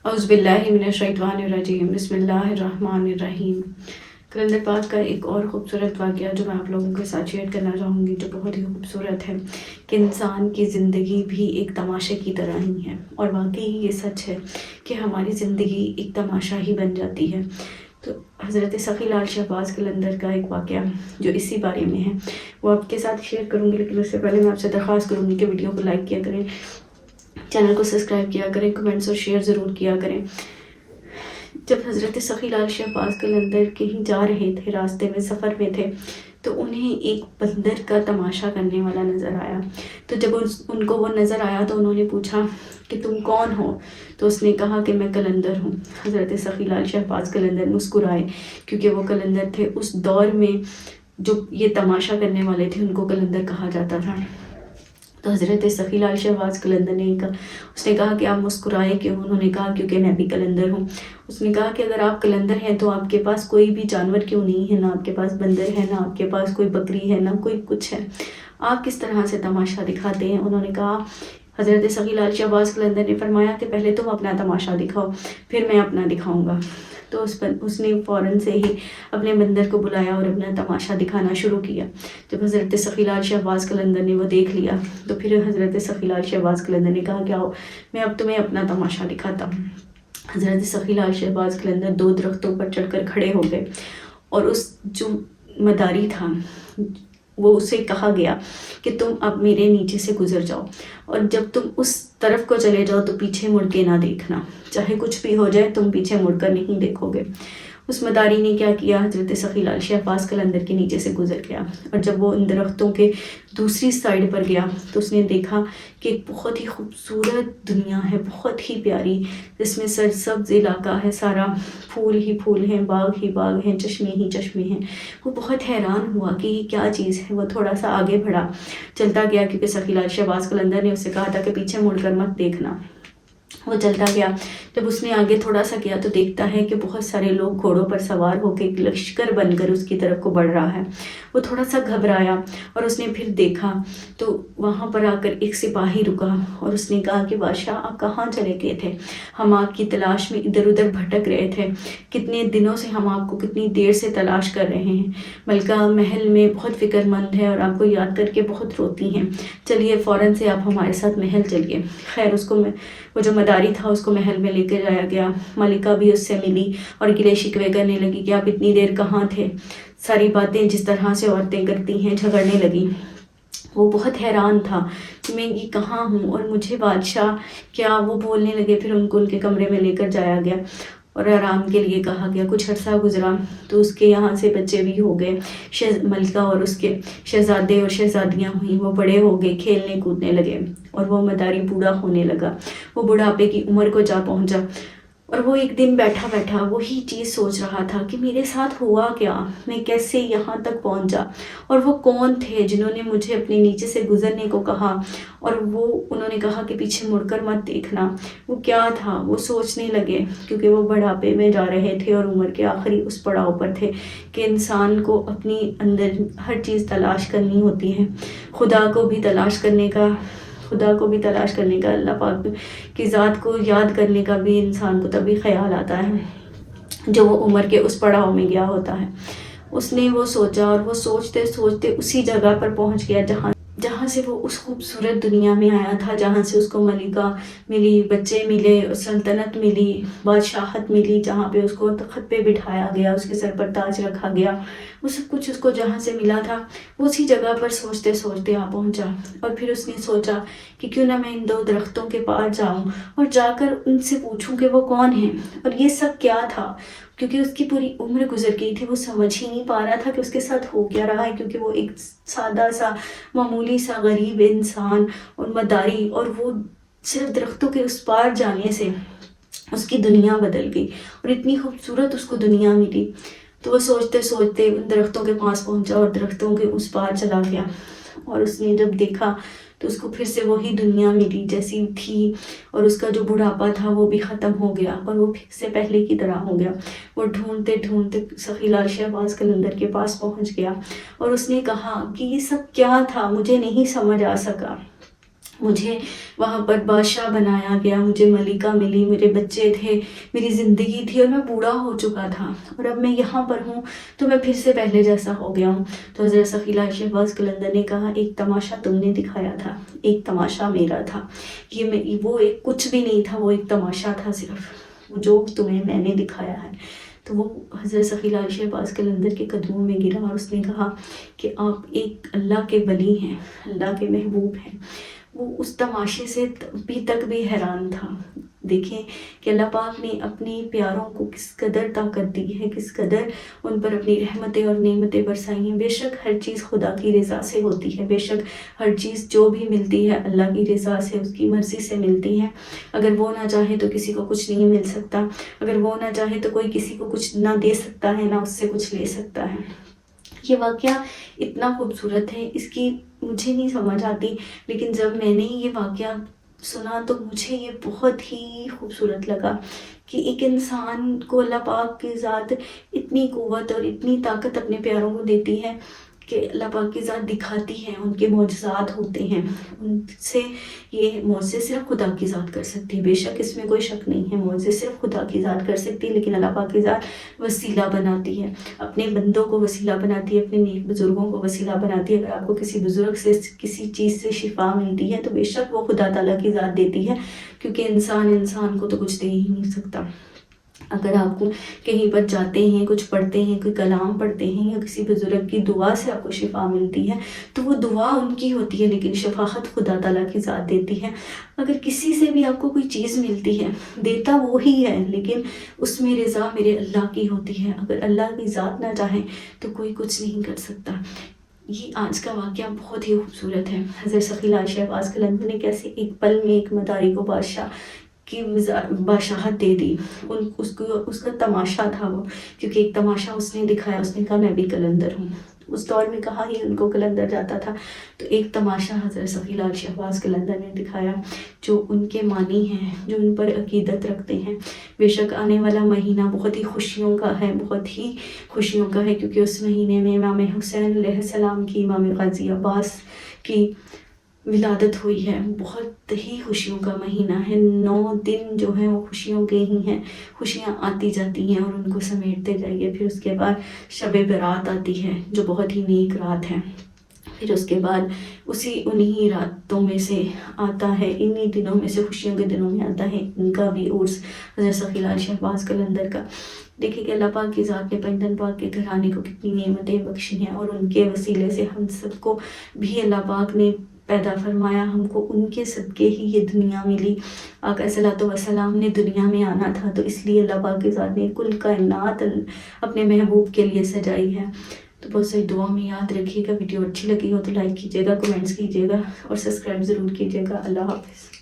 اعوذ باللہ من الشیطان الرجیم، بسم اللہ الرحمن الرحیم۔ کلندر پاک کا ایک اور خوبصورت واقعہ جو میں آپ لوگوں کے ساتھ شیئر کرنا چاہوں گی، جو بہت ہی خوبصورت ہے کہ انسان کی زندگی بھی ایک تماشے کی طرح ہی ہے، اور واقعی یہ سچ ہے کہ ہماری زندگی ایک تماشا ہی بن جاتی ہے۔ تو حضرت سخی لال شہباز قلندر کا ایک واقعہ جو اسی بارے میں ہے وہ آپ کے ساتھ شیئر کروں گی، لیکن اس سے پہلے میں آپ سے درخواست کروں گی کہ ویڈیو کو لائک کیا کریں، چینل کو سبسکرائب کیا کریں، کمنٹس اور شیئر ضرور کیا کریں۔ جب حضرت سخی لال شہباز قلندر کہیں جا رہے تھے، راستے میں سفر میں تھے، تو انہیں ایک بندر کا تماشا کرنے والا نظر آیا۔ تو جب ان کو وہ نظر آیا تو انہوں نے پوچھا کہ تم کون ہو؟ تو اس نے کہا کہ میں قلندر ہوں۔ حضرت سخی لال شہباز قلندر مسکرائے، کیونکہ وہ قلندر تھے۔ اس دور میں جو یہ تماشا کرنے والے تھے ان کو قلندر کہا جاتا تھا۔ تو حضرت سخی لال شہباز قلندر نے کہا، اس نے کہا کہ آپ مسکرائے کیوں؟ انہوں نے کہا کیونکہ میں بھی قلندر ہوں۔ اس نے کہا کہ اگر آپ قلندر ہیں تو آپ کے پاس کوئی بھی جانور کیوں نہیں ہے؟ نہ آپ کے پاس بندر ہے، نہ آپ کے پاس کوئی بکری ہے، نہ کوئی کچھ ہے، آپ کس طرح سے تماشا دکھاتے ہیں؟ انہوں نے کہا، حضرت سخی لال شہباز قلندر نے فرمایا کہ پہلے تم اپنا تماشا دکھاؤ، پھر میں اپنا دکھاؤں گا۔ تو اس نے فوراً سے ہی اپنے بندر کو بلایا اور اپنا تماشا دکھانا شروع کیا۔ جب حضرت سخی لال شہباز قلندر نے وہ دیکھ لیا تو پھر حضرت سخی لال شہباز قلندر نے کہا کہ آؤ میں اب تمہیں اپنا تماشا دکھاتا ہوں۔ حضرت سخی لال شہباز قلندر 2 درختوں پر چڑھ کر کھڑے ہو گئے، اور اس جو مداری تھا وہ اسے کہا گیا کہ تم اب میرے نیچے سے گزر جاؤ، اور جب تم اس طرف کو چلے جاؤ تو پیچھے مڑ کے نہ دیکھنا، چاہے کچھ بھی ہو جائے تم پیچھے مڑ کر نہیں دیکھو گے۔ اس مداری نے کیا کیا؟ حضرت سخی لال شہباز قلندر کے نیچے سے گزر گیا، اور جب وہ ان درختوں کے دوسری سائڈ پر گیا تو اس نے دیکھا کہ ایک بہت ہی خوبصورت دنیا ہے، بہت ہی پیاری، جس میں سرسبز علاقہ ہے، سارا پھول ہی پھول ہیں، باغ ہی باغ ہیں، چشمے ہی چشمے ہیں۔ وہ بہت حیران ہوا کہ یہ کیا چیز ہے۔ وہ تھوڑا سا آگے بڑھا، چلتا گیا، کیونکہ سخی لال شہباز قلندر نے اسے کہا تھا کہ پیچھے مڑ کر مت دیکھنا۔ وہ چلتا گیا، جب اس نے آگے تھوڑا سا کیا تو دیکھتا ہے کہ بہت سارے لوگ گھوڑوں پر سوار ہو کے ایک لشکر بن کر اس کی طرف کو بڑھ رہا ہے۔ وہ تھوڑا سا گھبرایا، اور اس نے پھر دیکھا تو وہاں پر آ کر ایک سپاہی رکا، اور اس نے کہا کہ بادشاہ آپ کہاں چلے گئے تھے؟ ہم آپ کی تلاش میں ادھر ادھر بھٹک رہے تھے، کتنے دنوں سے ہم آپ کو کتنی دیر سے تلاش کر رہے ہیں۔ ملکہ محل میں بہت فکر مند ہے اور آپ کو یاد کر کے بہت روتی ہیں، چلیے فوراً سے آپ ہمارے ساتھ محل چلیے۔ خیر اس کو وہ جو مداری تھا اس کو محل میں لے کے جایا گیا۔ ملکہ بھی اس سے ملی اور گلے شکوے کرنے لگی کہ آپ اتنی دیر کہاں تھے، ساری باتیں جس طرح سے عورتیں کرتی ہیں جھگڑنے لگی۔ وہ بہت حیران تھا کہ میں یہ کہاں ہوں اور مجھے بادشاہ کیا؟ وہ بولنے لگے، پھر ان کو ان کے کمرے میں لے کر جایا گیا اور آرام کے لیے کہا گیا۔ کچھ عرصہ گزرا تو اس کے یہاں سے بچے بھی ہو گئے، ملکہ اور اس کے شہزادے اور شہزادیاں ہوئیں، وہ بڑے ہو گئے، کھیلنے کودنے لگے، اور وہ مداری بوڑھا ہونے لگا، وہ بڑھاپے کی عمر کو جا پہنچا۔ اور وہ ایک دن بیٹھا بیٹھا وہی چیز سوچ رہا تھا کہ میرے ساتھ ہوا کیا، میں کیسے یہاں تک پہنچا، اور وہ کون تھے جنہوں نے مجھے اپنے نیچے سے گزرنے کو کہا، اور انہوں نے کہا کہ پیچھے مڑ کر مت دیکھنا۔ وہ کیا تھا؟ وہ سوچنے لگے، کیونکہ وہ بڑھاپے میں جا رہے تھے اور عمر کے آخری اس پڑاؤ پر تھے کہ انسان کو اپنی اندر ہر چیز تلاش کرنی ہوتی ہے، خدا کو بھی تلاش کرنے کا، اللہ پاک کی ذات کو یاد کرنے کا بھی انسان کو تبھی خیال آتا ہے جو وہ عمر کے اس پڑاؤ میں گیا ہوتا ہے۔ اس نے وہ سوچا، اور وہ سوچتے سوچتے اسی جگہ پر پہنچ گیا جہاں سے وہ اس خوبصورت دنیا میں آیا تھا، جہاں سے اس کو ملکہ ملی، بچے ملے، سلطنت ملی، بادشاہت ملی، جہاں پہ اس کو تخت پہ بٹھایا گیا، اس کے سر پر تاج رکھا گیا، وہ سب کچھ اس کو جہاں سے ملا تھا وہ اسی جگہ پر سوچتے سوچتے آ پہنچا۔ اور پھر اس نے سوچا کہ کیوں نہ میں ان 2 درختوں کے پاس جاؤں اور جا کر ان سے پوچھوں کہ وہ کون ہیں اور یہ سب کیا تھا، کیونکہ اس کی پوری عمر گزر گئی تھی، وہ سمجھ ہی نہیں پا رہا تھا کہ اس کے ساتھ ہو کیا رہا ہے، کیونکہ وہ ایک سادہ سا معمولی سا غریب انسان اور مداری، اور وہ صرف درختوں کے اس پار جانے سے اس کی دنیا بدل گئی اور اتنی خوبصورت اس کو دنیا ملی۔ تو وہ سوچتے سوچتے ان درختوں کے پاس پہنچا اور درختوں کے اس پار چلا گیا، اور اس نے جب دیکھا تو اس کو پھر سے وہی دنیا ملی جیسی تھی، اور اس کا جو بڑھاپا تھا وہ بھی ختم ہو گیا اور وہ پھر سے پہلے کی طرح ہو گیا۔ وہ ڈھونڈتے ڈھونڈتے سخی لال شہباز قلندر کے پاس پہنچ گیا، اور اس نے کہا کہ یہ سب کیا تھا، مجھے نہیں سمجھ آ سکا۔ مجھے وہاں پر بادشاہ بنایا گیا، مجھے ملکہ ملی، میرے بچے تھے، میری زندگی تھی، اور میں بوڑھا ہو چکا تھا، اور اب میں یہاں پر ہوں تو میں پھر سے پہلے جیسا ہو گیا ہوں۔ تو حضرت سخی لائق شہباز قلندر نے کہا ایک تماشا تم نے دکھایا تھا، ایک تماشا میرا تھا، وہ ایک کچھ بھی نہیں تھا، وہ ایک تماشا تھا صرف، جو تمہیں میں نے دکھایا ہے۔ تو وہ حضرت سخی لائق شہباز قلندر کے قدموں میں گرا، اور اس نے کہا کہ آپ ایک اللہ کے ولی ہیں، اللہ کے محبوب ہیں۔ وہ اس تماشے سے ابھی تک بھی حیران تھا۔ دیکھیں کہ اللہ پاک نے اپنے پیاروں کو کس قدر طاقت دی ہے، کس قدر ان پر اپنی رحمتیں اور نعمتیں برسائی ہیں۔ بے شک ہر چیز خدا کی رضا سے ہوتی ہے، بے شک ہر چیز جو بھی ملتی ہے اللہ کی رضا سے، اس کی مرضی سے ملتی ہے۔ اگر وہ نہ چاہے تو کسی کو کچھ نہیں مل سکتا، اگر وہ نہ چاہے تو کوئی کسی کو کچھ نہ دے سکتا ہے، نہ اس سے کچھ لے سکتا ہے۔ یہ واقعہ اتنا خوبصورت ہے، اس کی مجھے نہیں سمجھ آتی، لیکن جب میں نے یہ واقعہ سنا تو مجھے یہ بہت ہی خوبصورت لگا کہ ایک انسان کو اللہ پاک کی ذات اتنی قوت اور اتنی طاقت اپنے پیاروں کو دیتی ہے کہ اللہ پاک کی ذات دکھاتی ہے، ان کے معجزات ہوتے ہیں، ان سے یہ معجزے صرف خدا کی ذات کر سکتی ہے۔ بے شک اس میں کوئی شک نہیں ہے، معجزے صرف خدا کی ذات کر سکتی ہے، لیکن اللہ پاک کی ذات وسیلہ بناتی ہے، اپنے بندوں کو وسیلہ بناتی ہے، اپنے نیک بزرگوں کو وسیلہ بناتی ہے۔ اگر آپ کو کسی بزرگ سے کسی چیز سے شفا ملتی ہے تو بے شک وہ خدا تعالیٰ کی ذات دیتی ہے، کیونکہ انسان کو تو کچھ دے ہی نہیں سکتا۔ اگر آپ کو کہیں پر جاتے ہیں، کچھ پڑھتے ہیں، کوئی کلام پڑھتے ہیں، یا کسی بزرگ کی دعا سے آپ کو شفا ملتی ہے تو وہ دعا ان کی ہوتی ہے، لیکن شفاعت خدا تعالیٰ کی ذات دیتی ہے۔ اگر کسی سے بھی آپ کو کوئی چیز ملتی ہے، دیتا وہی ہے، لیکن اس میں رضا میرے اللہ کی ہوتی ہے۔ اگر اللہ کی ذات نہ چاہے تو کوئی کچھ نہیں کر سکتا۔ یہ آج کا واقعہ بہت ہی خوبصورت ہے۔ حضرت سخی لائق شہباز قلندر نے کیسے ایک پل میں ایک مداری کو بادشاہ کی بادشاہت دے دی، اس کا تماشا تھا وہ، کیونکہ ایک تماشا اس نے دکھایا، اس نے کہا میں بھی قلندر ہوں۔ اس دور میں کہا ہی ان کو قلندر جاتا تھا، تو ایک تماشا حضرت سخی لائق شہباز قلندر نے دکھایا، جو ان کے مانی ہیں، جو ان پر عقیدت رکھتے ہیں۔ بے شک آنے والا مہینہ بہت ہی خوشیوں کا ہے، بہت ہی خوشیوں کا ہے، کیونکہ اس مہینے میں امام حسین علیہ السلام کی، امام غازی عباس کی ولادت ہوئی ہے۔ بہت ہی خوشیوں کا مہینہ ہے، 9 دن جو ہیں وہ خوشیوں کے ہی ہیں، خوشیاں آتی جاتی ہیں اور ان کو سمیٹتے جائیے۔ پھر اس کے بعد شب برات آتی ہے، جو بہت ہی نیک رات ہے۔ پھر اس کے بعد انہی راتوں میں سے آتا ہے، انہی دنوں میں سے، خوشیوں کے دنوں میں آتا ہے ان کا بھی عرس، حضرت سخی لائق شہباز قلندر کا۔ دیکھیں کہ اللہ پاک کی ذات نے پنجتن پاک کے گھرانے کو کتنی نعمتیں بخشی ہیں، اور ان کے وسیلے سے ہم سب کو بھی اللہ پاک نے پیدا فرمایا، ہم کو ان کے صدقے ہی یہ دنیا ملی۔ آقا صلی وسلام نے دنیا میں آنا تھا، تو اس لیے اللہ پاک کی ذات نے کل کائنات اپنے محبوب کے لیے سجائی ہے۔ تو بہت ساری دعا میں یاد رکھیے گا۔ ویڈیو اچھی لگی ہو تو لائک کیجیے گا، کمنٹس کیجیے گا، اور سبسکرائب ضرور کیجیے گا۔ اللہ حافظ۔